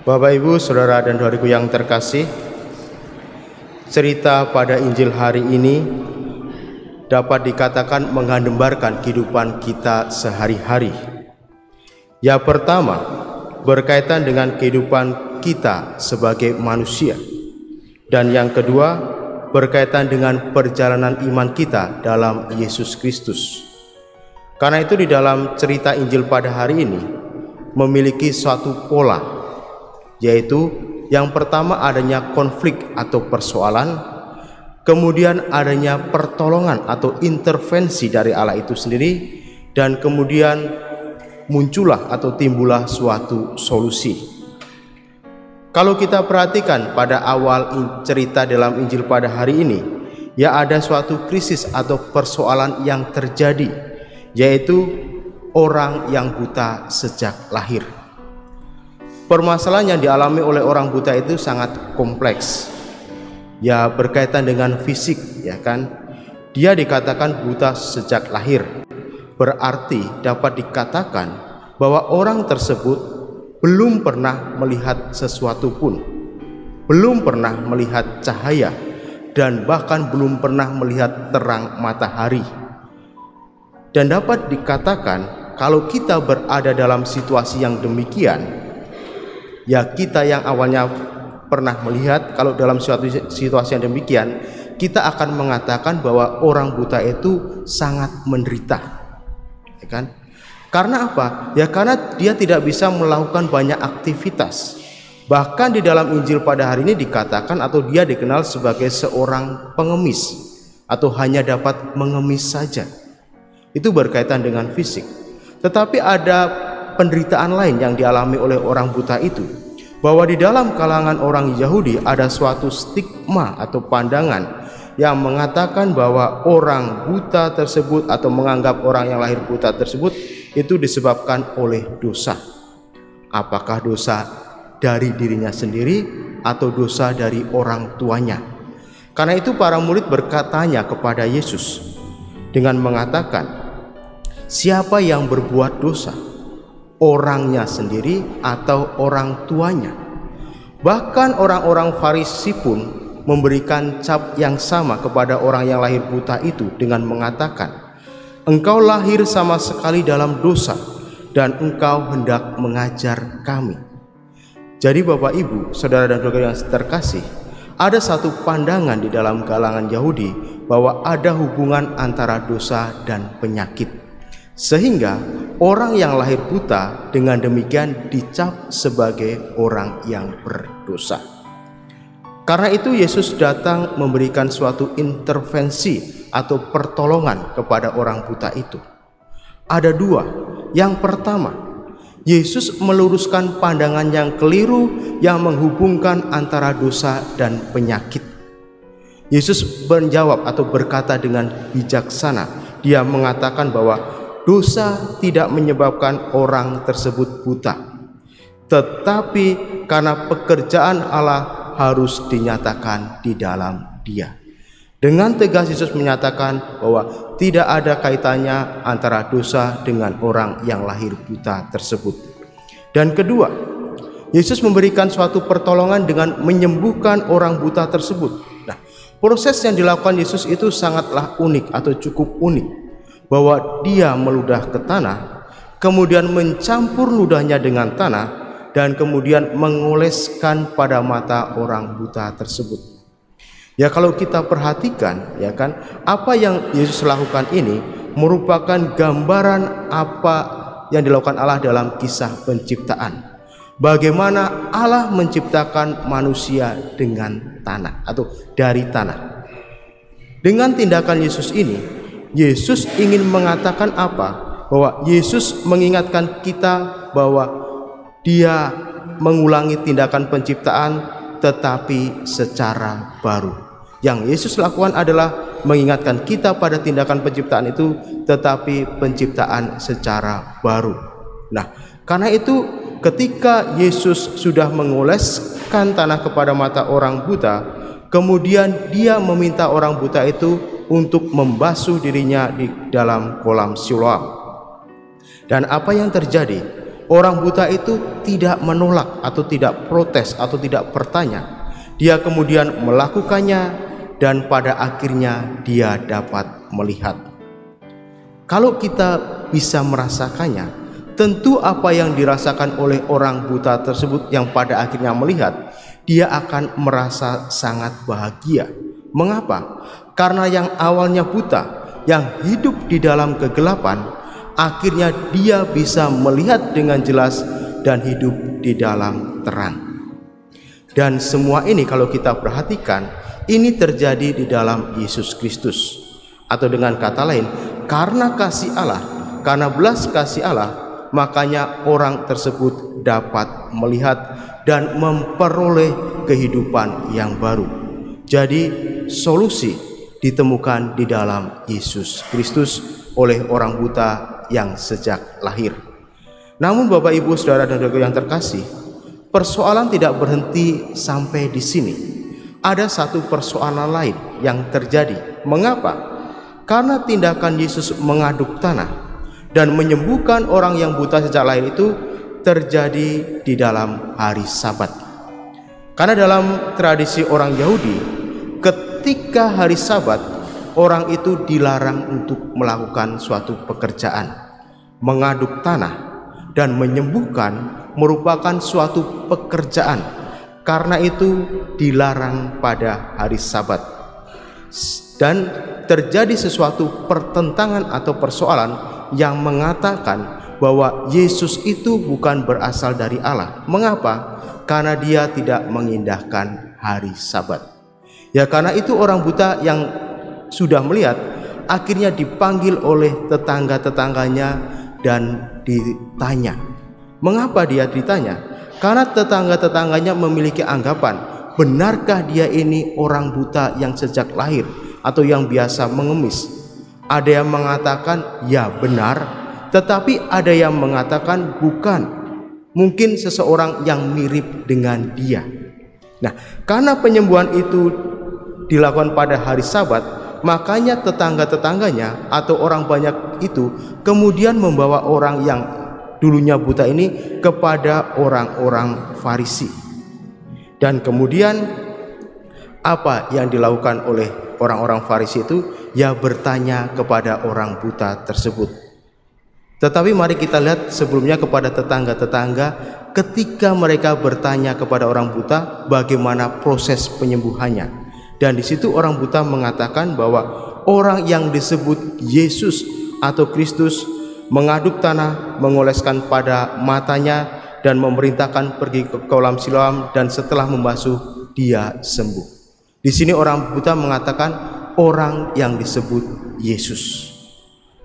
Bapak, Ibu, Saudara dan saudariku yang terkasih, cerita pada Injil hari ini dapat dikatakan menggambarkan kehidupan kita sehari-hari. Yang pertama, berkaitan dengan kehidupan kita sebagai manusia. Dan yang kedua, berkaitan dengan perjalanan iman kita dalam Yesus Kristus. Karena itu di dalam cerita Injil pada hari ini memiliki suatu pola, yaitu yang pertama adanya konflik atau persoalan, kemudian adanya pertolongan atau intervensi dari Allah itu sendiri, dan kemudian muncullah atau timbullah suatu solusi. Kalau kita perhatikan pada awal cerita dalam Injil pada hari ini, ya ada suatu krisis atau persoalan yang terjadi, yaitu orang yang buta sejak lahir. Permasalahan yang dialami oleh orang buta itu sangat kompleks. Ya, berkaitan dengan fisik, ya kan? Dia dikatakan buta sejak lahir. Berarti dapat dikatakan bahwa orang tersebut belum pernah melihat sesuatu pun, belum pernah melihat cahaya, dan bahkan belum pernah melihat terang matahari. Dan dapat dikatakan kalau kita berada dalam situasi yang demikian, ya kita yang awalnya pernah melihat, kalau dalam suatu situasi yang demikian, kita akan mengatakan bahwa orang buta itu sangat menderita, ya kan? Karena apa? Ya karena dia tidak bisa melakukan banyak aktivitas. Bahkan di dalam Injil pada hari ini dikatakan atau dia dikenal sebagai seorang pengemis, atau hanya dapat mengemis saja. Itu berkaitan dengan fisik. Tetapi ada penderitaan lain yang dialami oleh orang buta itu, bahwa di dalam kalangan orang Yahudi ada suatu stigma atau pandangan yang mengatakan bahwa orang buta tersebut atau menganggap orang yang lahir buta tersebut itu disebabkan oleh dosa. Apakah dosa dari dirinya sendiri atau dosa dari orang tuanya? Karena itu para murid berkatanya kepada Yesus dengan mengatakan, siapa yang berbuat dosa, orangnya sendiri atau orang tuanya? Bahkan orang-orang Farisi pun memberikan cap yang sama kepada orang yang lahir buta itu dengan mengatakan, engkau lahir sama sekali dalam dosa dan engkau hendak mengajar kami. Jadi Bapak, Ibu, Saudara dan saudara yang terkasih, ada satu pandangan di dalam kalangan Yahudi bahwa ada hubungan antara dosa dan penyakit, sehingga orang yang lahir buta dengan demikian dicap sebagai orang yang berdosa. Karena itu Yesus datang memberikan suatu intervensi atau pertolongan kepada orang buta itu. Ada dua. Yang pertama, Yesus meluruskan pandangan yang keliru yang menghubungkan antara dosa dan penyakit. Yesus menjawab atau berkata dengan bijaksana. Dia mengatakan bahwa dosa tidak menyebabkan orang tersebut buta, tetapi karena pekerjaan Allah harus dinyatakan di dalam dia. Dengan tegas Yesus menyatakan bahwa tidak ada kaitannya antara dosa dengan orang yang lahir buta tersebut. Dan kedua, Yesus memberikan suatu pertolongan dengan menyembuhkan orang buta tersebut. Nah, proses yang dilakukan Yesus itu sangatlah unik atau cukup unik, bahwa dia meludah ke tanah, kemudian mencampur ludahnya dengan tanah, dan kemudian mengoleskan pada mata orang buta tersebut. Ya kalau kita perhatikan, ya kan, apa yang Yesus lakukan ini merupakan gambaran apa yang dilakukan Allah dalam kisah penciptaan. Bagaimana Allah menciptakan manusia dengan tanah atau dari tanah. Dengan tindakan Yesus ini, Yesus ingin mengatakan apa? Bahwa Yesus mengingatkan kita bahwa dia mengulangi tindakan penciptaan tetapi secara baru. Yang Yesus lakukan adalah mengingatkan kita pada tindakan penciptaan itu tetapi penciptaan secara baru. Nah, karena itu ketika Yesus sudah mengoleskan tanah kepada mata orang buta, kemudian dia meminta orang buta itu untuk membasuh dirinya di dalam kolam Siloam. Dan apa yang terjadi? orang buta itu tidak menolak atau tidak protes atau tidak bertanya. Dia kemudian melakukannya dan pada akhirnya dia dapat melihat. Kalau kita bisa merasakannya, tentu apa yang dirasakan oleh orang buta tersebut yang pada akhirnya melihat, dia akan merasa sangat bahagia. Mengapa? Karena yang awalnya buta, yang hidup di dalam kegelapan, akhirnya dia bisa melihat dengan jelas dan hidup di dalam terang. Dan semua ini kalau kita perhatikan, ini terjadi di dalam Yesus Kristus. Atau dengan kata lain, karena kasih Allah, karena belas kasih Allah, makanya orang tersebut dapat melihat dan memperoleh kehidupan yang baru. Jadi solusi ditemukan di dalam Yesus Kristus oleh orang buta yang sejak lahir. Namun Bapak Ibu Saudara dan saudara yang terkasih, persoalan tidak berhenti sampai di sini. Ada satu persoalan lain yang terjadi. Mengapa? Karena tindakan Yesus mengaduk tanah dan menyembuhkan orang yang buta sejak lahir itu terjadi di dalam hari Sabat. Karena dalam tradisi orang Yahudi, ketika hari Sabat, orang itu dilarang untuk melakukan suatu pekerjaan. Mengaduk tanah dan menyembuhkan merupakan suatu pekerjaan. Karena itu dilarang pada hari Sabat. Dan terjadi sesuatu pertentangan atau persoalan yang mengatakan bahwa Yesus itu bukan berasal dari Allah. Mengapa? Karena dia tidak mengindahkan hari Sabat. Ya karena itu orang buta yang sudah melihat akhirnya dipanggil oleh tetangga-tetangganya dan ditanya. Mengapa dia ditanya? Karena tetangga-tetangganya memiliki anggapan, benarkah dia ini orang buta yang sejak lahir atau yang biasa mengemis? Ada yang mengatakan ya benar, tetapi ada yang mengatakan bukan, mungkin seseorang yang mirip dengan dia. Nah, karena penyembuhan itu dilakukan pada hari Sabat, makanya tetangga-tetangganya atau orang banyak itu kemudian membawa orang yang dulunya buta ini kepada orang-orang Farisi. Dan kemudian apa yang dilakukan oleh orang-orang Farisi itu? Ya bertanya kepada orang buta tersebut. Tetapi mari kita lihat sebelumnya kepada tetangga-tetangga, ketika mereka bertanya kepada orang buta bagaimana proses penyembuhannya. Dan di situ orang buta mengatakan bahwa orang yang disebut Yesus atau Kristus mengaduk tanah, mengoleskan pada matanya dan memerintahkan pergi ke kolam Siloam, dan setelah membasuh dia sembuh. Di sini orang buta mengatakan orang yang disebut Yesus.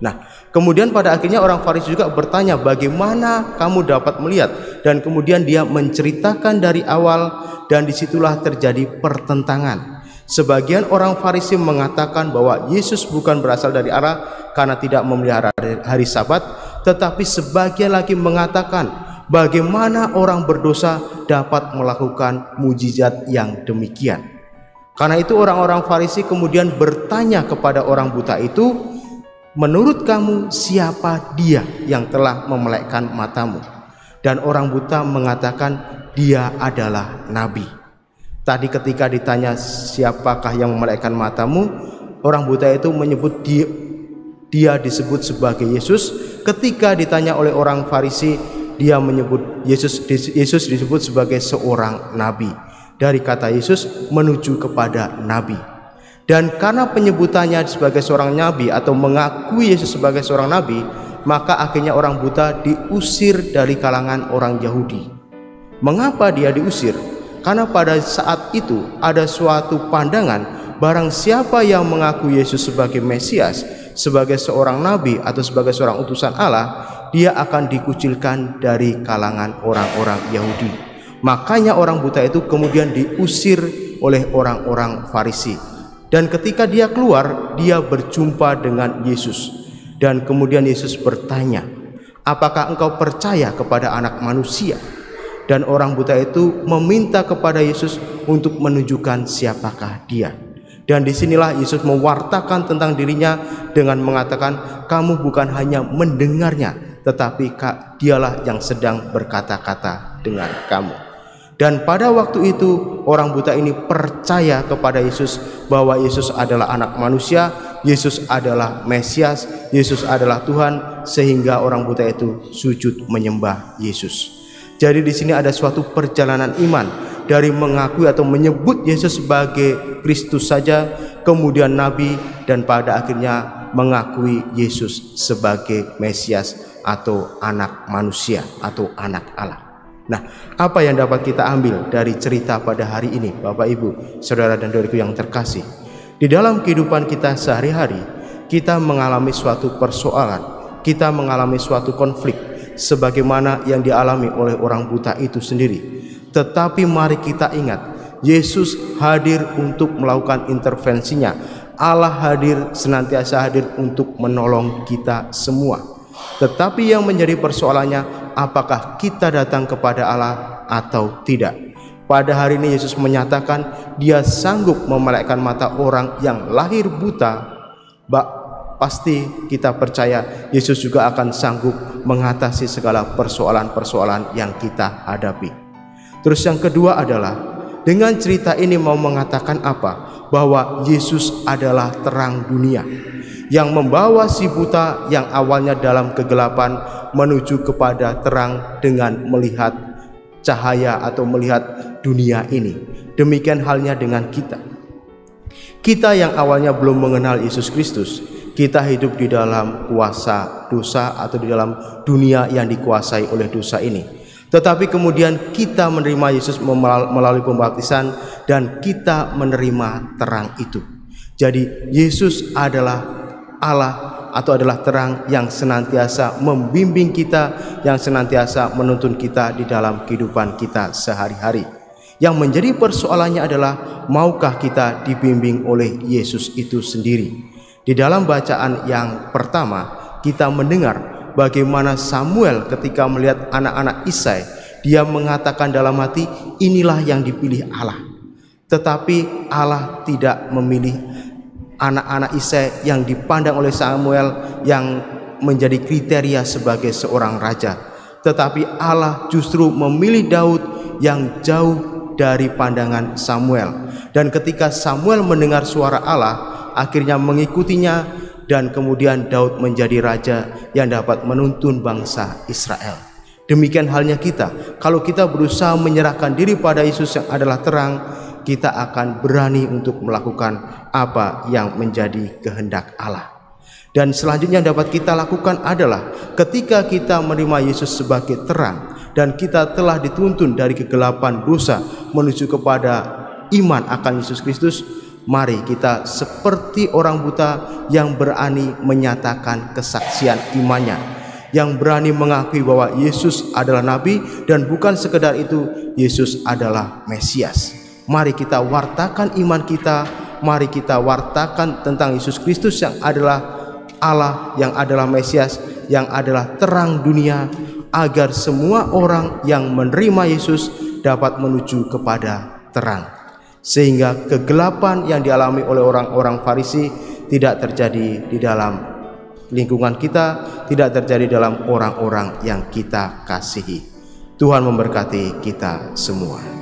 Nah, kemudian pada akhirnya orang Farisi juga bertanya bagaimana kamu dapat melihat, dan kemudian dia menceritakan dari awal, dan disitulah terjadi pertentangan. Sebagian orang Farisi mengatakan bahwa Yesus bukan berasal dari Allah karena tidak memelihara hari Sabat, tetapi sebagian lagi mengatakan bagaimana orang berdosa dapat melakukan mujizat yang demikian. Karena itu orang-orang Farisi kemudian bertanya kepada orang buta itu, menurut kamu siapa dia yang telah memelekkan matamu? Dan orang buta mengatakan dia adalah nabi. Tadi ketika ditanya siapakah yang memelekkan matamu, orang buta itu menyebut dia disebut sebagai Yesus. Ketika ditanya oleh orang Farisi, dia menyebut Yesus disebut sebagai seorang nabi. Dari kata Yesus menuju kepada nabi. Dan karena penyebutannya sebagai seorang nabi atau mengakui Yesus sebagai seorang nabi, maka akhirnya orang buta diusir dari kalangan orang Yahudi. Mengapa dia diusir? Karena pada saat itu ada suatu pandangan, barang siapa yang mengaku Yesus sebagai Mesias, sebagai seorang nabi atau sebagai seorang utusan Allah, dia akan dikucilkan dari kalangan orang-orang Yahudi. Makanya orang buta itu kemudian diusir oleh orang-orang Farisi. Dan ketika dia keluar, dia berjumpa dengan Yesus. Dan kemudian Yesus bertanya, apakah engkau percaya kepada Anak Manusia? Dan orang buta itu meminta kepada Yesus untuk menunjukkan siapakah dia. Dan disinilah Yesus mewartakan tentang dirinya dengan mengatakan, kamu bukan hanya mendengarnya, tetapi dialah yang sedang berkata-kata dengan kamu. Dan pada waktu itu orang buta ini percaya kepada Yesus, bahwa Yesus adalah anak manusia, Yesus adalah Mesias, Yesus adalah Tuhan, sehingga orang buta itu sujud menyembah Yesus. Jadi di sini ada suatu perjalanan iman dari mengakui atau menyebut Yesus sebagai Kristus saja, kemudian Nabi, dan pada akhirnya mengakui Yesus sebagai Mesias atau anak manusia atau anak Allah. Nah, apa yang dapat kita ambil dari cerita pada hari ini, Bapak Ibu, Saudara dan Saudariku yang terkasih? Di dalam kehidupan kita sehari-hari, kita mengalami suatu persoalan, kita mengalami suatu konflik, sebagaimana yang dialami oleh orang buta itu sendiri. Tetapi mari kita ingat, Yesus hadir untuk melakukan intervensinya. Allah hadir, senantiasa hadir untuk menolong kita semua. Tetapi yang menjadi persoalannya, apakah kita datang kepada Allah atau tidak? Pada hari ini Yesus menyatakan Dia sanggup memelekkan mata orang yang lahir buta. Pasti kita percaya Yesus juga akan sanggup mengatasi segala persoalan-persoalan yang kita hadapi. Terus yang kedua adalah, dengan cerita ini mau mengatakan apa? Bahwa Yesus adalah terang dunia yang membawa si buta yang awalnya dalam kegelapan menuju kepada terang dengan melihat cahaya atau melihat dunia ini. Demikian halnya dengan kita. Kita yang awalnya belum mengenal Yesus Kristus, kita hidup di dalam kuasa dosa atau di dalam dunia yang dikuasai oleh dosa ini. Tetapi kemudian kita menerima Yesus melalui pembaptisan dan kita menerima terang itu. Jadi Yesus adalah Allah atau adalah terang yang senantiasa membimbing kita, yang senantiasa menuntun kita di dalam kehidupan kita sehari-hari. Yang menjadi persoalannya adalah, maukah kita dibimbing oleh Yesus itu sendiri? Di dalam bacaan yang pertama kita mendengar bagaimana Samuel ketika melihat anak-anak Isai, dia mengatakan dalam hati, inilah yang dipilih Allah. Tetapi Allah tidak memilih anak-anak Isai yang dipandang oleh Samuel yang menjadi kriteria sebagai seorang raja. Tetapi Allah justru memilih Daud yang jauh dari pandangan Samuel. Dan ketika Samuel mendengar suara Allah, akhirnya mengikutinya, dan kemudian Daud menjadi raja yang dapat menuntun bangsa Israel. Demikian halnya kita, kalau kita berusaha menyerahkan diri pada Yesus yang adalah terang, kita akan berani untuk melakukan apa yang menjadi kehendak Allah. Dan selanjutnya yang dapat kita lakukan adalah, ketika kita menerima Yesus sebagai terang dan kita telah dituntun dari kegelapan dosa menuju kepada iman akan Yesus Kristus, mari kita seperti orang buta yang berani menyatakan kesaksian imannya, yang berani mengakui bahwa Yesus adalah Nabi, dan bukan sekedar itu, Yesus adalah Mesias. Mari kita wartakan iman kita, mari kita wartakan tentang Yesus Kristus yang adalah Allah, yang adalah Mesias, yang adalah terang dunia, agar semua orang yang menerima Yesus dapat menuju kepada terang. Sehingga kegelapan yang dialami oleh orang-orang Farisi tidak terjadi di dalam lingkungan kita, tidak terjadi dalam orang-orang yang kita kasihi. Tuhan memberkati kita semua.